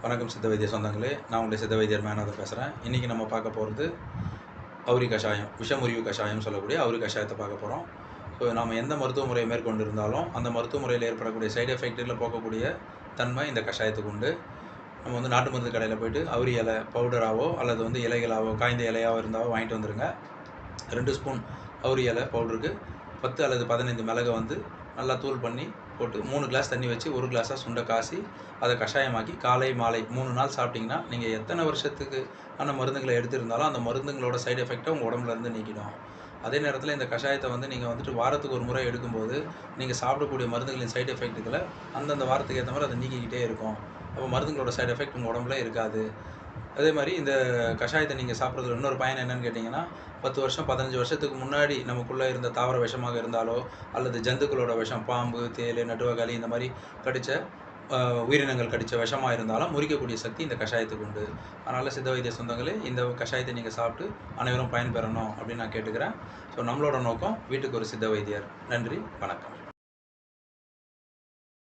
வணக்கம் சித்த வைத்திய சொந்தங்களே, நான் உங்களுடைய சித்த வைத்தியர் மேனாதன் பேசுகிறேன். இன்றைக்கி நம்ம பார்க்க போகிறது அவுரி கஷாயம், விஷமுறிவு கஷாயம்னு சொல்லக்கூடிய அவுரி கஷாயத்தை பார்க்க போகிறோம். ஸோ நம்ம எந்த மருத்துவ முறையை மேற்கொண்டு இருந்தாலும் அந்த மருத்துவ முறையில் ஏற்படக்கூடிய சைடு எஃபெக்ட்டில் போக்கக்கூடிய தன்மை இந்த கஷாயத்துக்கு உண்டு. நம்ம நாட்டு மருந்து கடையில் போய்ட்டு அவுரி இலை பவுடராகவோ அல்லது இலைகளாவோ காய்ந்த இலையாவோ இருந்தாவோ வாங்கிட்டு வந்துடுங்க. 2 ஸ்பூன் அவுரி இலை பவுடருக்கு 10 அல்லது 15 மிளகை நல்லா தூள் பண்ணி போட்டு 3 கிளாஸ் தண்ணி வச்சு 1 கிளாஸாக சுண்டை காசி அதை கஷாயமாக்கி காலை மாலை 3 நாள் சாப்பிட்டிங்கன்னா நீங்கள் எத்தனை வருஷத்துக்கு மருந்துகளை எடுத்திருந்தாலும் அந்த மருந்துங்களோட சைடு எஃபெக்டை உங்கள் உடம்புலேருந்து நீக்கிடும். அதே நேரத்தில் இந்த கஷாயத்தை நீங்கள் வாரத்துக்கு ஒரு முறை எடுக்கும்போது நீங்கள் சாப்பிடக்கூடிய மருந்துகளின் சைடு எஃபெக்ட்டுகளை அந்தந்த வாரத்துக்கு ஏற்ற மாதிரி அதை நீக்கிக்கிட்டே இருக்கும். அப்போ மருந்துங்களோட சைடு எஃபெக்ட் உங்கள் உடம்புல இருக்காது. அதே மாதிரி இந்த கஷாயத்தை நீங்கள் சாப்பிட்றதுல இன்னொரு பயன் என்னென்னு கேட்டிங்கன்னா, 10 வருஷம் 15 வருஷத்துக்கு முன்னாடி நமக்குள்ளே இருந்த தாவர விஷமாக இருந்தாலோ அல்லது ஜந்துக்களோட விஷம், பாம்பு, தேள், நட்டுவகாலி இந்த மாதிரி கடித்த உயிரினங்கள் கடித்த விஷமாக இருந்தாலும் முறிக்கக்கூடிய சக்தி இந்த கஷாயத்துக்கு உண்டு. அதனால் சித்த வைத்திய சொந்தங்களே, இந்த கஷாயத்தை நீங்கள் சாப்பிட்டு அனைவரும் பயன்பெறணும் அப்படின்னு நான் கேட்டுக்கிறேன். ஸோ நம்மளோட நோக்கம் வீட்டுக்கு ஒரு சித்த வைத்தியர். நன்றி, வணக்கம்.